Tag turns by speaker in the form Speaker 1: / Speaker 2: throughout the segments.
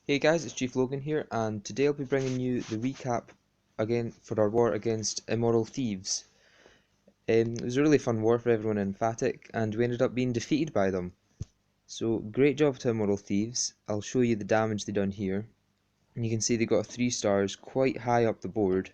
Speaker 1: Hey guys, it's Chief Logan here, and today I'll be bringing you the recap again for our war against Immoral Thieves. It was a really fun war for everyone in Emphatic, and we ended up being defeated by them. So great job to Immoral Thieves. I'll show you the damage they done here. And you can see they got 3 stars quite high up the board,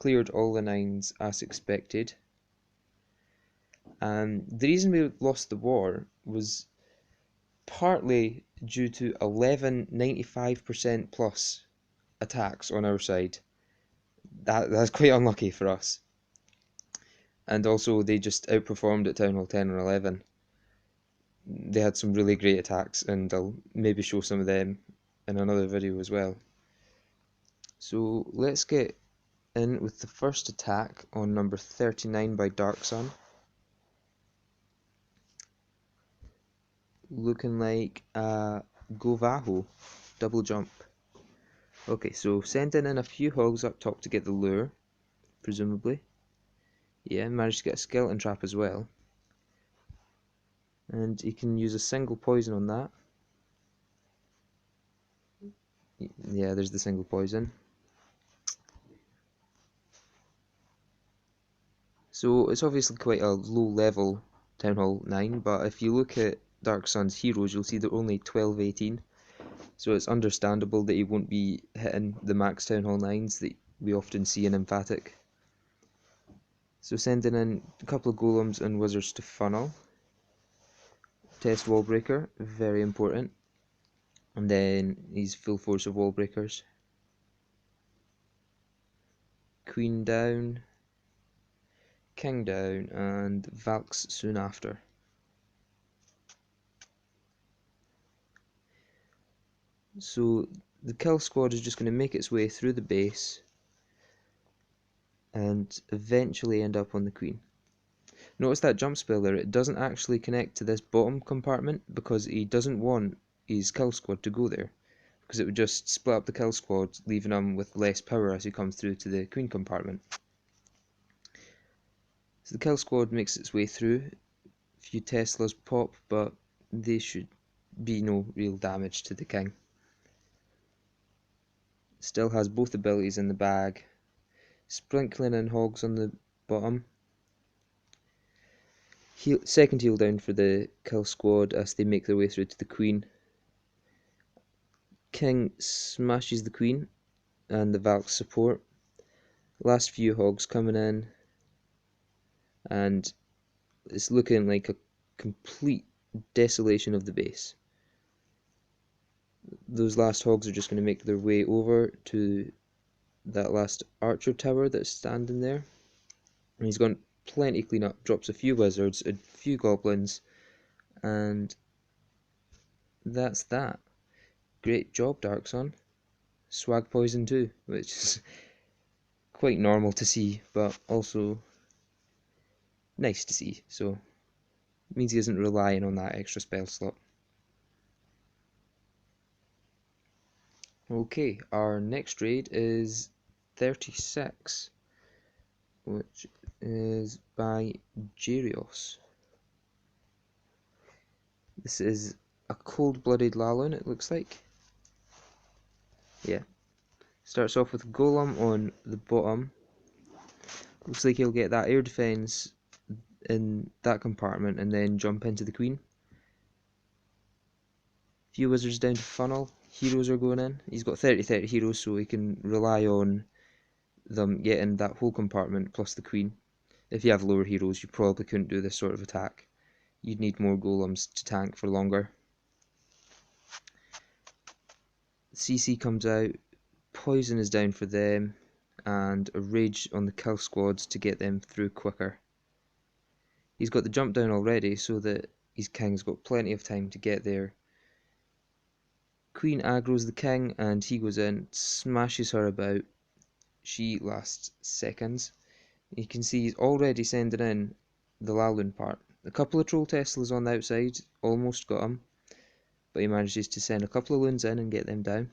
Speaker 1: cleared all the 9s as expected. And the reason we lost the war was partly due to 11 95% plus attacks on our side. That's quite unlucky for us. And also they just outperformed at Town Hall 10 and 11. They had some really great attacks, and I'll maybe show some of them in another video as well. So let's get in with the first attack on number 39 by Dark Sun. Looking like a Govaho double jump. Okay, so sending in a few hogs up top to get the lure, presumably. Yeah, managed to get a skeleton trap as well. And you can use a single poison on that. Yeah, there's the single poison. So it's obviously quite a low level Town Hall 9, but if you look at Dark Sun's heroes, you'll see they're only 12-18. So it's understandable that he won't be hitting the max Town Hall 9s that we often see in Emphatic. So sending in a couple of golems and wizards to funnel. Test wall breaker, very important. And then he's full force of wall breakers. Queen down, king down, and Valks soon after. So the kill squad is just going to make its way through the base and eventually end up on the queen. Notice that jump spell there, it doesn't actually connect to this bottom compartment because he doesn't want his kill squad to go there, because it would just split up the kill squad, leaving him with less power as he comes through to the queen compartment. So the kill squad makes its way through, a few Teslas pop, but they should be no real damage to the king. Still has both abilities in the bag. Sprinkling in hogs on the bottom. Second heal down for the kill squad as they make their way through to the queen. King smashes the queen and the Valk's support. Last few hogs coming in, and it's looking like a complete desolation of the base. Those last hogs are just going to make their way over to that last archer tower that's standing there. And he's got plenty clean up, drops a few wizards, a few goblins, and that's that. Great job, Dark Sun. Swag poison too, which is quite normal to see, but also nice to see. So it means he isn't relying on that extra spell slot. Okay, our next raid is 36, which is by Jarios. This is a cold-blooded Lalun, it looks like. Yeah. Starts off with Golem on the bottom. Looks like he'll get that air defense in that compartment and then jump into the queen. Few wizards down to funnel. Heroes are going in. He's got 30 heroes, so he can rely on them getting that whole compartment plus the queen. If you have lower heroes, you probably couldn't do this sort of attack. You'd need more golems to tank for longer. CC comes out, poison is down for them, and a rage on the kill squads to get them through quicker. He's got the jump down already, so that his king's got plenty of time to get there. Queen aggroes the king, and he goes in, smashes her about. She lasts seconds. You can see he's already sending in the Lalun part. A couple of troll Teslas on the outside almost got him, but he manages to send a couple of loons in and get them down.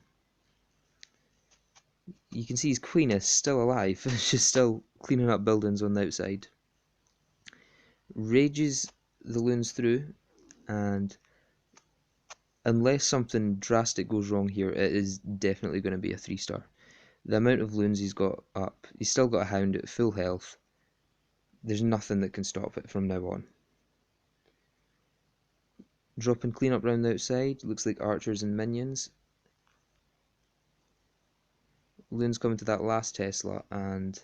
Speaker 1: You can see his queen is still alive. She's still cleaning up buildings on the outside. Rages the loons through, and unless something drastic goes wrong here, it is definitely going to be a 3-star. The amount of loons he's got up, he's still got a hound at full health. There's nothing that can stop it from now on. Dropping cleanup round the outside, looks like archers and minions. Loons coming to that last Tesla, and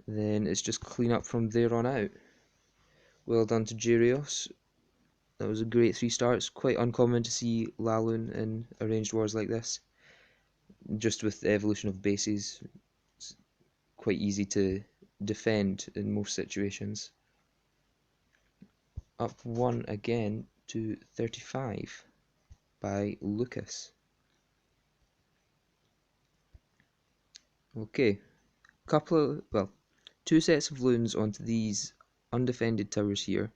Speaker 1: then it's just clean up from there on out. Well done to Jerios. That was a great 3-star. It's quite uncommon to see Laloon in arranged wars like this. Just with the evolution of bases, it's quite easy to defend in most situations. Up 1 again to 35 by Lucas. Okay, two sets of loons onto these undefended towers here.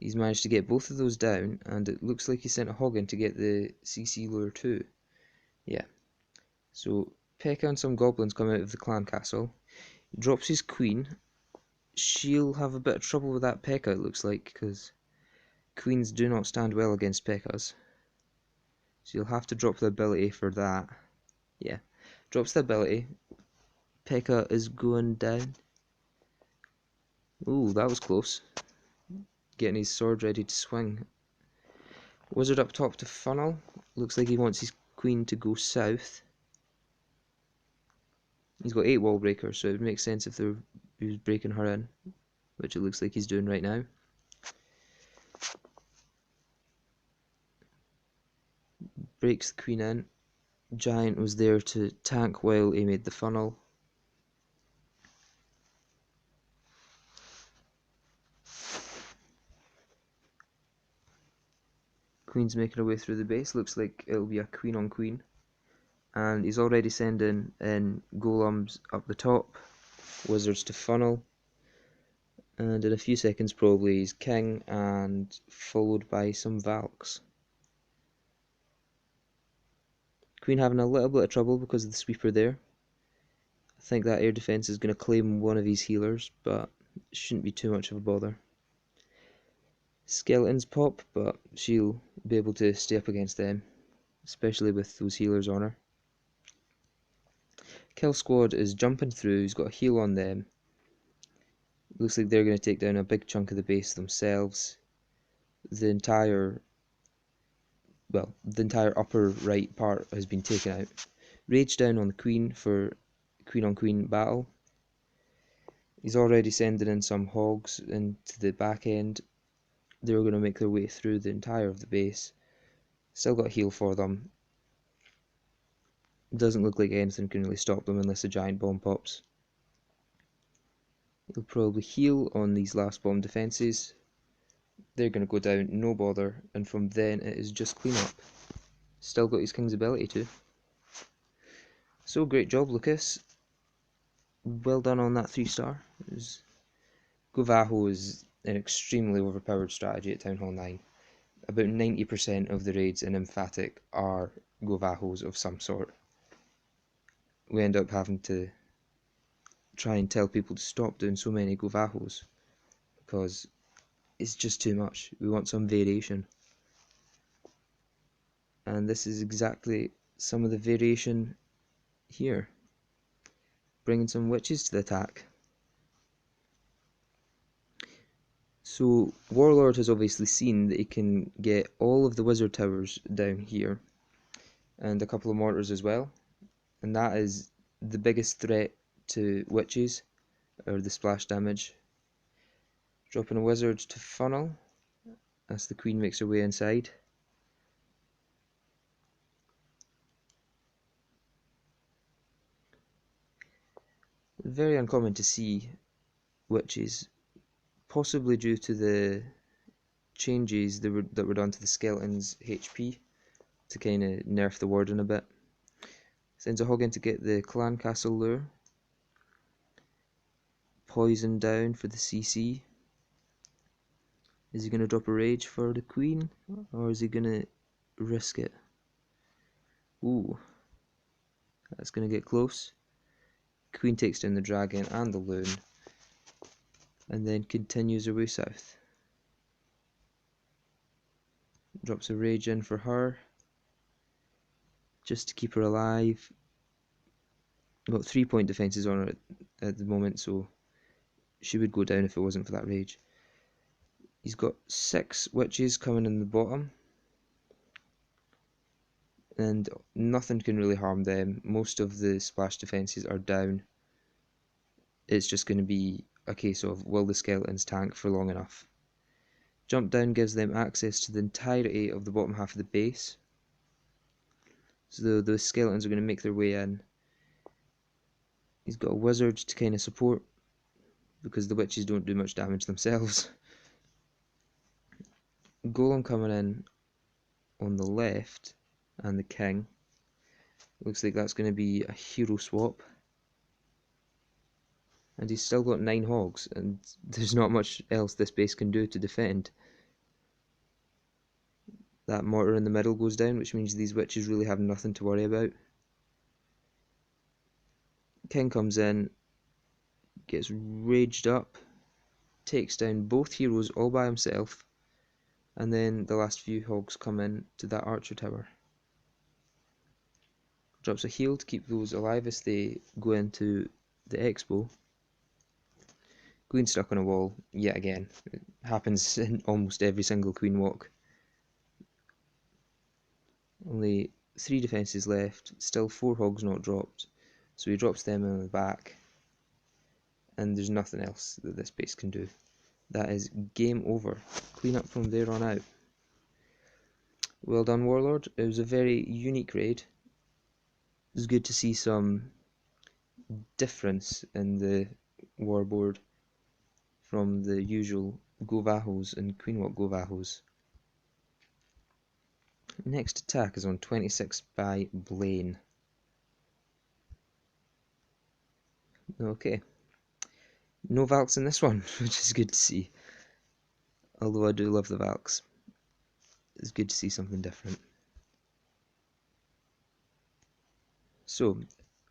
Speaker 1: He's managed to get both of those down, and it looks like he sent a hog in to get the CC lure too. Yeah. So Pekka and some goblins come out of the clan castle. He drops his queen. She'll have a bit of trouble with that Pekka, it looks like, because queens do not stand well against Pekkas. So you'll have to drop the ability for that. Yeah. Drops the ability. Pekka is going down. Ooh, that was close. Getting his sword ready to swing. Wizard up top to funnel. Looks like he wants his queen to go south. He's got 8 wall breakers, so it would make sense if he was breaking her in, which it looks like he's doing right now. Breaks the queen in. Giant was there to tank while he made the funnel. Queen's making her way through the base. Looks like it'll be a queen on queen. And he's already sending in golems up the top. Wizards to funnel. And in a few seconds probably he's king, and followed by some Valks. Queen having a little bit of trouble because of the sweeper there. I think that air defense is going to claim one of his healers, but it shouldn't be too much of a bother. Skeletons pop, but she'll be able to stay up against them, especially with those healers on her. Kill squad is jumping through, he's got a heal on them. Looks like they're going to take down a big chunk of the base themselves. The entire upper right part has been taken out. Rage down on the queen for queen on queen battle. He's already sending in some hogs into the back end. They're going to make their way through the entire of the base. Still got heal for them. Doesn't look like anything can really stop them unless a giant bomb pops. He'll probably heal on these last bomb defences. They're going to go down, no bother, and from then it is just clean up. Still got his king's ability too. So great job, Lucas. Well done on that 3-star. Govaho is an extremely overpowered strategy at Town Hall 9. About 90% of the raids in Emphatic are Govahos of some sort. We end up having to try and tell people to stop doing so many Govahos because it's just too much. We want some variation. And this is exactly some of the variation here. Bringing some witches to the attack. So Warlord has obviously seen that he can get all of the wizard towers down here and a couple of mortars as well, and that is the biggest threat to witches, or the splash damage. Dropping a wizard to funnel as the queen makes her way inside. Very uncommon to see witches, possibly due to the changes that were done to the skeleton's HP to kind of nerf the warden a bit. Sends a hog in to get the clan castle lure. Poison down for the CC. Is he going to drop a rage for the queen, or is he going to risk it? Ooh, that's going to get close. Queen takes down the dragon and the loon, and then continues her way south. Drops a rage in for her, just to keep her alive. Got 3-point defences on her at the moment, so she would go down if it wasn't for that rage. He's got 6 witches coming in the bottom, and nothing can really harm them. Most of the splash defences are down. It's just going to be a case of, will the skeletons tank for long enough? Jump down gives them access to the entirety of the bottom half of the base, so those skeletons are going to make their way in. He's got a wizard to kind of support, because the witches don't do much damage themselves. Golem coming in on the left, and the king. Looks like that's going to be a hero swap. And he's still got 9 hogs, and there's not much else this base can do to defend. That mortar in the middle goes down, which means these witches really have nothing to worry about. King comes in, gets raged up, takes down both heroes all by himself, and then the last few hogs come in to that archer tower. Drops a heal to keep those alive as they go into the expo. Queen stuck on a wall, yet again. It happens in almost every single queen walk. Only 3 defences left, still 4 hogs not dropped, so he drops them in the back, and there's nothing else that this base can do. That is game over. Clean up from there on out. Well done, Warlord. It was a very unique raid. It was good to see some difference in the warboard from the usual Govahos and Queenwalk Govahos. Next attack is on 26 by Blaine. Okay. No Valks in this one, which is good to see. Although I do love the Valks. It's good to see something different. So,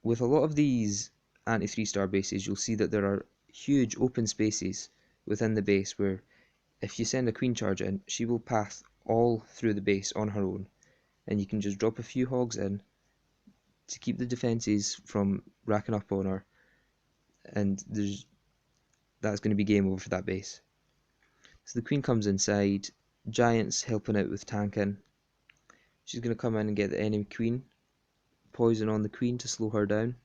Speaker 1: with a lot of these anti-3-star bases, you'll see that there are huge open spaces within the base where if you send a queen charge in, she will path all through the base on her own, and you can just drop a few hogs in to keep the defences from racking up on her, and that's going to be game over for that base. So the queen comes inside, giants helping out with tanking. She's going to come in and get the enemy queen, poison on the queen to slow her down,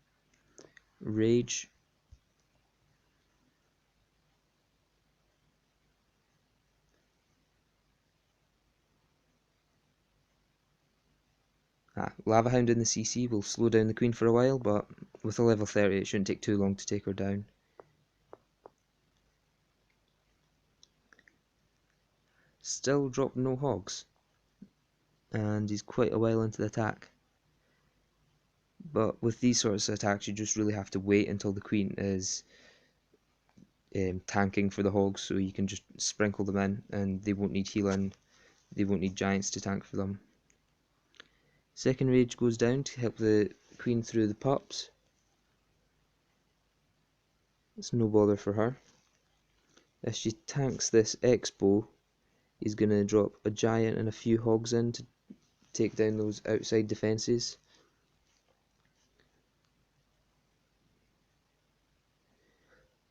Speaker 1: rage. Lava Hound in the CC will slow down the queen for a while, but with a level 30 it shouldn't take too long to take her down. Still dropped no hogs, and he's quite a while into the attack. But with these sorts of attacks you just really have to wait until the queen is tanking for the hogs, so you can just sprinkle them in and they won't need healing, they won't need giants to tank for them. Second rage goes down to help the queen through the pups. It's no bother for her. As she tanks this expo, he's going to drop a giant and a few hogs in to take down those outside defences.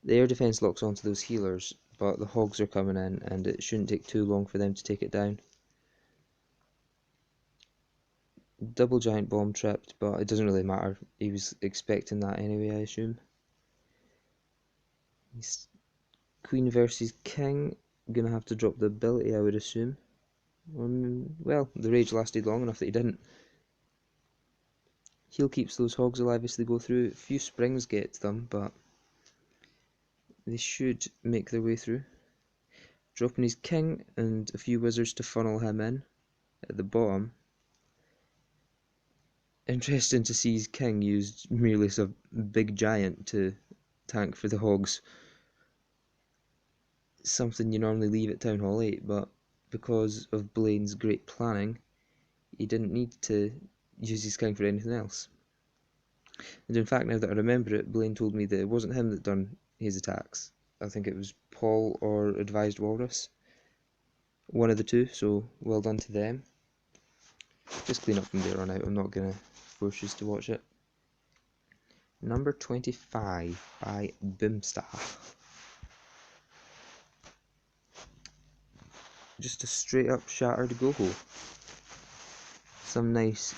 Speaker 1: The air defence locks onto those healers, but the hogs are coming in and it shouldn't take too long for them to take it down. Double giant bomb tripped, but it doesn't really matter. He was expecting that anyway, I assume. He's queen versus king, gonna have to drop the ability, I would assume. Well, the rage lasted long enough that he didn't. Heal keeps those hogs alive as they go through. A few springs get them, but they should make their way through. Dropping his king and a few wizards to funnel him in at the bottom. Interesting to see his king used merely as a big giant to tank for the hogs. Something you normally leave at Town Hall 8, but because of Blaine's great planning, he didn't need to use his king for anything else. And in fact, now that I remember it, Blaine told me that it wasn't him that done his attacks. I think it was Paul or Advised Walrus. one of the two, so well done to them. Just clean up from there on out, I'm not going to force you to watch it. Number 25 by Boomstar. Just a straight up shattered go-ho. Some nice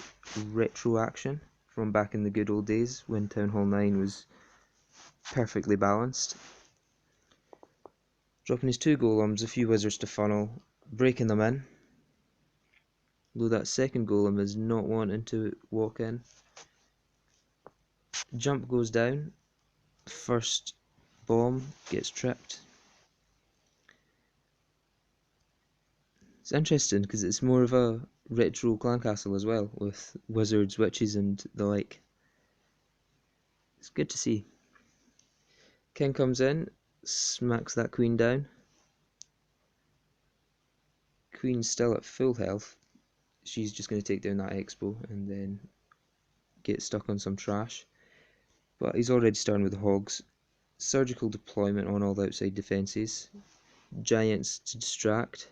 Speaker 1: retro action from back in the good old days when Town Hall 9 was perfectly balanced. Dropping his 2 golems, a few wizards to funnel, breaking them in. Though that second golem is not wanting to walk in. Jump goes down, first bomb gets tripped. It's interesting because it's more of a retro clan castle as well, with wizards, witches and the like. It's good to see. King comes in, smacks that queen down. Queen's still at full health. She's just going to take down that expo and then get stuck on some trash. But he's already starting with the hogs. Surgical deployment on all the outside defences. Giants to distract.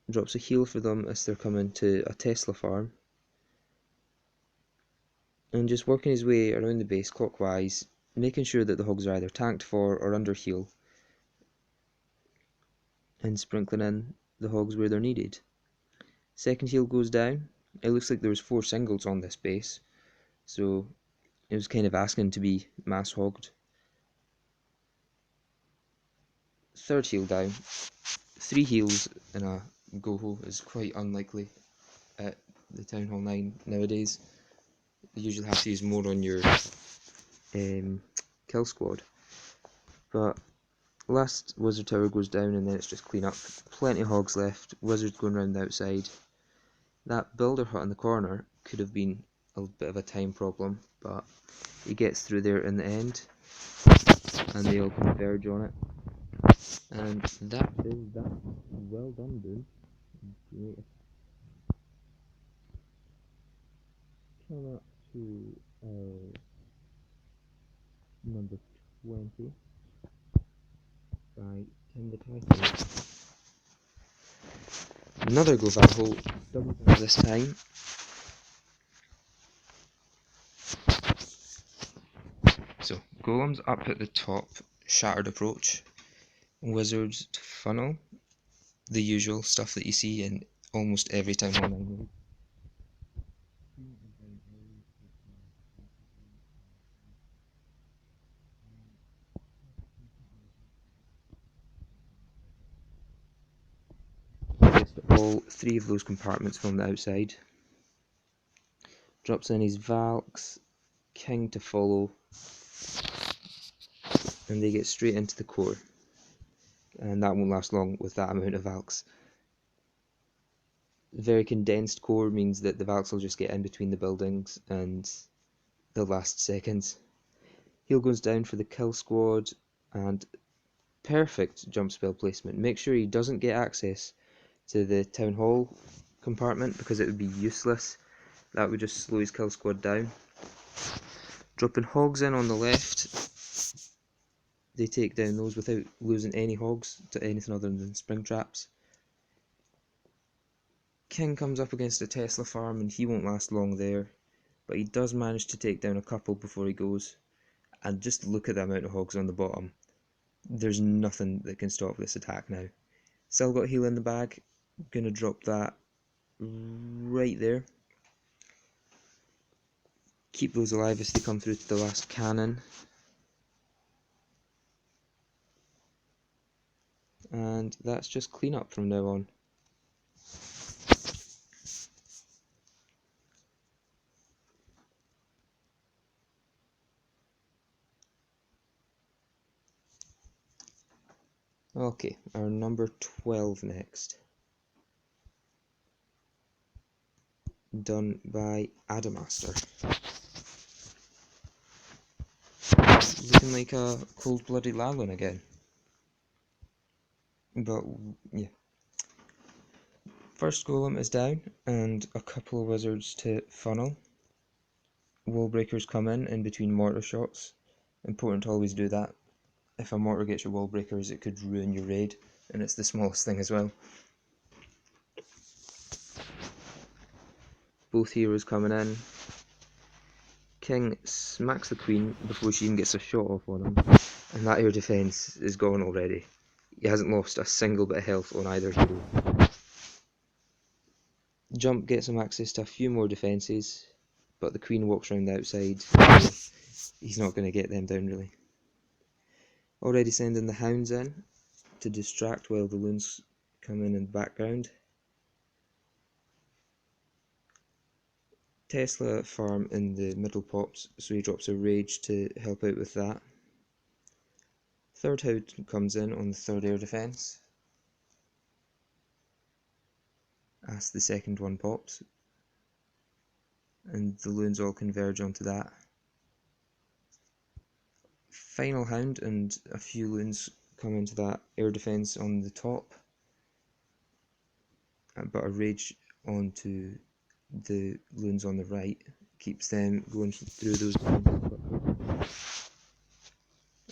Speaker 1: Drops a heal for them as they're coming to a Tesla farm. And just working his way around the base clockwise, making sure that the hogs are either tanked for or under heal. And sprinkling in the hogs where they're needed. Second heal goes down. It looks like there was 4 singles on this base, so it was kind of asking to be mass hogged. Third heal down. 3 heals in a go-ho is quite unlikely at the Town Hall 9 nowadays. You usually have to use more on your kill squad. But last wizard tower goes down and then it's just clean up. Plenty of hogs left, wizards going around the outside. That builder hut in the corner could have been a bit of a time problem, but he gets through there in the end and they all converge on it. And that is that. Well done, Boom. Great. Come up to number 20 by Tim the Titan. Another go battle, double jump this time. So, golems up at the top, shattered approach, wizards to funnel, the usual stuff that you see in almost every Town Hall 9 raid. Just all 3 of those compartments from the outside. Drops in his Valks, King to follow, and they get straight into the core. And that won't last long with that amount of Valks. Very condensed core means that the Valks will just get in between the buildings and they'll last seconds. Heal goes down for the kill squad and perfect jump spell placement. Make sure he doesn't get access to the Town Hall compartment because it would be useless. That would just slow his kill squad down. Dropping hogs in on the left. They take down those without losing any hogs to anything other than spring traps. King comes up against a Tesla farm and he won't last long there, but he does manage to take down a couple before he goes. And just look at the amount of hogs on the bottom. There's nothing that can stop this attack now. Still got heal in the bag. Gonna drop that right there. Keep those alive as they come through to the last cannon. And that's just cleanup from now on. Okay, our number 12 next. Done by Adamaster. Looking like a cold-blooded Lalun again. But, yeah. First golem is down, and a couple of wizards to funnel. Wall breakers come in between mortar shots. Important to always do that. If a mortar gets your wall breakers, it could ruin your raid, and it's the smallest thing as well. Both heroes coming in. King smacks the queen before she even gets a shot off on him, and that air defence is gone already. He hasn't lost a single bit of health on either hero. Jump gets him access to a few more defences, but the queen walks around the outside, so he's not going to get them down really. Already sending the hounds in to distract while the loons come in the background. Tesla farm in the middle pops, so he drops a rage to help out with that. Third hound comes in on the third air defence, as the second one pops, and the loons all converge onto that. Final hound and a few loons come into that air defence on the top, but a rage onto the loons on the right keeps them going through those quickly.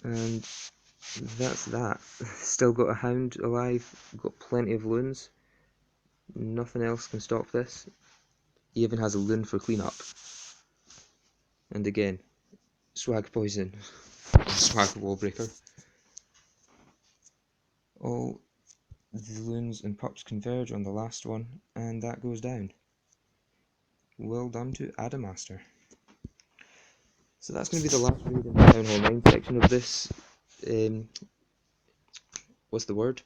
Speaker 1: And that's that. Still got a hound alive, got plenty of loons. Nothing else can stop this. He even has a loon for cleanup. And again, swag poison, swag wall breaker. All the loons and pups converge on the last one, and that goes down. Well done to Adamaster. So that's going to be the last raid in the Town Hall 9 section of this. What's the word?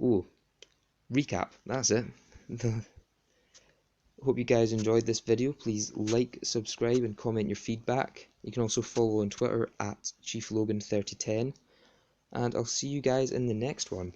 Speaker 1: Oh, recap. That's it. Hope you guys enjoyed this video. Please like, subscribe, and comment your feedback. You can also follow on Twitter at ChiefLogan3010. And I'll see you guys in the next one.